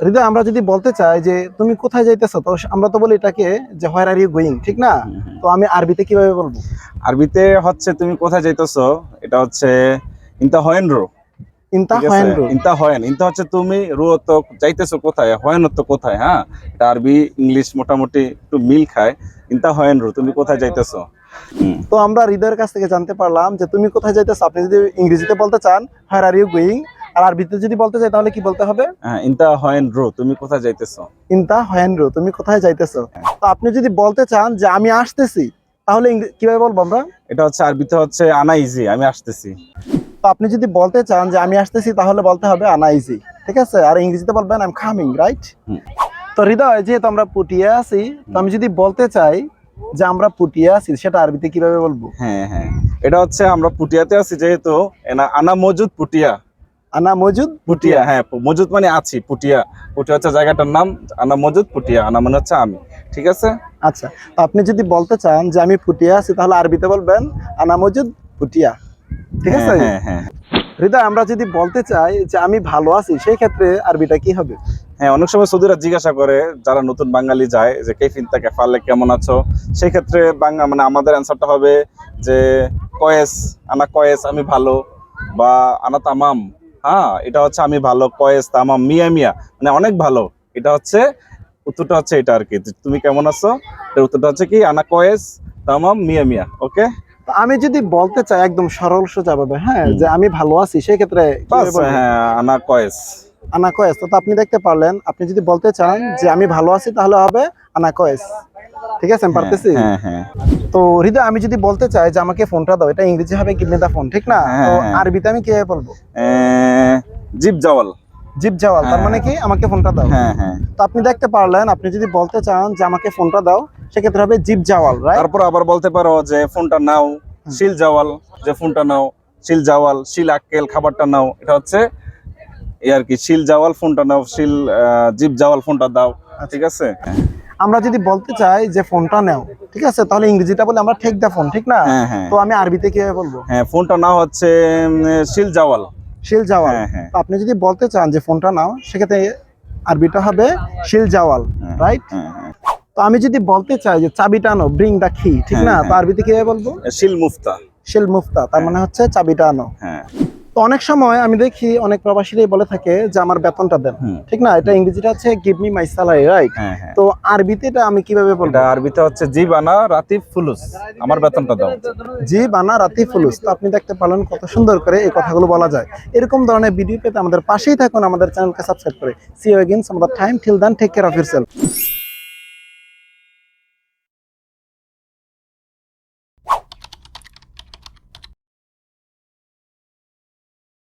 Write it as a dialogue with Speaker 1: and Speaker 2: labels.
Speaker 1: হৃদয়, আমরা যদি বলতে চাই যে তুমি কোথায় যাইতেছো, তো আমরা তো বলি এটাকে যে হোয়ার আর ইউ গোয়িং, ঠিক না? তো আমি আরবিতে কিভাবে বলবো?
Speaker 2: আরবিতে হচ্ছে তুমি কোথায় যাইতেছো, এটা হচ্ছে ইনতা হয়েন রো।
Speaker 1: ইনতা
Speaker 2: ঠিক আছে,
Speaker 1: হোয়েন রো।
Speaker 2: ইনতা হয়েন, ইনতা হচ্ছে তুমি, রো তো যাইতেছো কোথায়, হয়েন তো কোথায়। হ্যাঁ, এটা আরবি ইংলিশ মোটামুটি একটু মিল খায়। ইনতা হয়েন রো, তুমি কোথায় যাইতেছো।
Speaker 1: তো আমরা হৃদয়ের কাছ থেকে জানতে পারলাম যে তুমি কোথায় যাইতেছো, আপনি যদি ইংরেজিতে বলতে চান হোয়ার আর ইউ গোয়িং, আর আরবিতে যদি বলতে চাই তাহলে কি বলতে হবে?
Speaker 2: হ্যাঁ, ইনতা হয়েন রো, তুমি কোথায় যাইতেছো।
Speaker 1: ইনতা হোয়েন রো, তুমি কোথায় যাইতেছো। তো আপনি যদি বলতে চান যে আমি আসতেছি, তাহলে কিভাবে বলবো আমরা?
Speaker 2: এটা হচ্ছে আরবিতে হচ্ছে আনা ইজি, আমি আসতেছি।
Speaker 1: তো আপনি যদি বলতে চান যে আমি আসতেছি, তাহলে বলতে হবে আনা ইজি, ঠিক আছে? আর ইংরেজিতে বলবেন আই এম কামিং, রাইট?
Speaker 2: হুম।
Speaker 1: তো হৃদয়, যেহেতু আমরা পুটিয়ে আছি, তো আমি যদি বলতে চাই যে আমরা পুটিয়ে আছি, সেটা আরবিতে কিভাবে বলবো?
Speaker 2: হ্যাঁ হ্যাঁ, এটা হচ্ছে আমরা পুটিয়াতে আছি যেহেতু, আনা মজুদ পুটিয়া।
Speaker 1: আনা মজুদ
Speaker 2: পুটিয়া, হ্যাঁ, মজুদ মানে আছি, পুটিয়া। পুটিয়া হচ্ছে জায়গাটার নাম। আনা মজুদ পুটিয়া, আনা মানে হচ্ছে আমি। ঠিক আছে।
Speaker 1: আচ্ছা, তো আপনি যদি বলতে চান যে আমি পুটিয়ে আছি, তাহলে আরবিতে বলবেন আনা মজুদ পুটিয়া, ঠিক
Speaker 2: হ্যাঁ
Speaker 1: আছে?
Speaker 2: হ্যাঁ হ্যাঁ
Speaker 1: হৃদয়, আমরা যদি বলতে চাই যে আমি ভালো আছি, সেই ক্ষেত্রে আরবিটা কি হবে?
Speaker 2: হ্যাঁ, অনেক সময় সৌদিরা জিজ্ঞাসা করে, যারা নতুন বাঙালি যায়, যে কেফিনতা কেফালে, কেমন আছো। সেই ক্ষেত্রে মানে আমাদের অ্যান্সারটা হবে যে কয়েস, আনা কয়েস, আমি ভালো। বা আনা তামাম, হ্যাঁ, এটা হচ্ছে আমি ভালো, কয়েস তামাম মিয়া মিয়া, মানে অনেক ভালো। এটা হচ্ছে উত্তরটা হচ্ছে এটা আর কি, তুমি কেমন আছো, এর উত্তরটা হচ্ছে কি আনা কয়েস তামাম মিয়া মিয়া। ওকে।
Speaker 1: তো আমি যদি বলতে চাই একদম সরল সোজা ভাবে, হ্যাঁ, যে আমি ভালো আছি, সেই ক্ষেত্রে
Speaker 2: বাস,
Speaker 1: কিভাবে বলবো?
Speaker 2: হ্যাঁ, আনা কয়েস।
Speaker 1: আনা কয়েস। তো আপনি দেখতে পারলেন, আপনি যদি বলতে চান যে আমি ভালো আছি, তাহলে হবে আনা কয়েস, ঠিক আছে? আমি
Speaker 2: হ্যাঁ
Speaker 1: পারতেছি।
Speaker 2: হ্যাঁ হ্যাঁ
Speaker 1: তো হৃদয়, আমি যদি বলতে চাই যে আমাকে ফোনটা দাও, এটা ইংরেজি হবে গিভ মি দা ফোন, ঠিক না? তো
Speaker 2: হ্যাঁ হ্যাঁ
Speaker 1: আরবিতে আমি কিভাবে বলবো?
Speaker 2: জিপ জাওয়াল।
Speaker 1: জিপ জাওয়াল, তার মানে কি আমাকে ফোনটা দাও।
Speaker 2: হ্যাঁ হ্যাঁ,
Speaker 1: তো আপনি দেখতে পারলেন, আপনি যদি বলতে চান যে আমাকে ফোনটা দাও, সেক্ষেত্রে হবে জিপ জাওয়াল, রাইট?
Speaker 2: তারপর আবার বলতে পারো যে ফোনটা নাও, শিল জাওয়াল, যে ফোনটা নাও, শিল জাওয়াল, শিল আক্কেল, খাবারটা নাও। এটা হচ্ছে এই আর কি, শিল জাওয়াল, ফোনটা নাও, শিল জিপ জাওয়াল, ফোনটা দাও। ঠিক আছে।
Speaker 1: আমরা যদি বলতে চাই যে ফোনটা নাও, ঠিক আছে, তাহলে ইংরেজিটা বলে আমরা টেক দা ফোন, ঠিক না?
Speaker 2: হ্যাঁ হ্যাঁ
Speaker 1: তো আমি আরবিতে কিভাবে বলবো?
Speaker 2: হ্যাঁ, ফোনটা নাও হচ্ছে শিল জাওয়াল।
Speaker 1: শিল জাওয়াল।
Speaker 2: হ্যাঁ হ্যাঁ
Speaker 1: তো আপনি যদি বলতে চান যে ফোনটা নাও, সেক্ষেত্রে আরবিটা হবে শিল জাওয়াল,
Speaker 2: হ্যাঁ
Speaker 1: রাইট?
Speaker 2: হ্যাঁ হ্যাঁ
Speaker 1: তো আমি যদি বলতে চাই যে চাবিটা আনো, ব্রিং দা কি, ঠিক না?
Speaker 2: হ্যাঁ,
Speaker 1: তো আরবিতে কিভাবে বলবো?
Speaker 2: শিল মুফতা।
Speaker 1: শিল মুফতা, তার মানে হচ্ছে চাবিটা আনো।
Speaker 2: হ্যাঁ।
Speaker 1: তো অনেক সময় আমি দেখি অনেক প্রবাসীরাই বলে থাকে যে আমার বেতনটা দেন,
Speaker 2: হুম।
Speaker 1: ঠিক না? এটা ইংরেজিটা হচ্ছে give me my salary, right?
Speaker 2: হ্যাঁ হ্যাঁ,
Speaker 1: তো আরবিতে এটা আমি কিভাবে বলবো?
Speaker 2: এটা আরবিতে হচ্ছে জিবানা রাতিব ফুলুস, আমার বেতনটা দাও।
Speaker 1: জি বানা রাতি ফুলুস। তো আপনি দেখতে পারলেন কত সুন্দর করে এই কথাগুলো বলা যায়। এরকম ধরনের ভিডিও পেতে আমাদের পাশেই থাকুন, আমাদের চ্যানেলকে সাবস্ক্রাইব করে। See you again some other time, till then take care of yourself.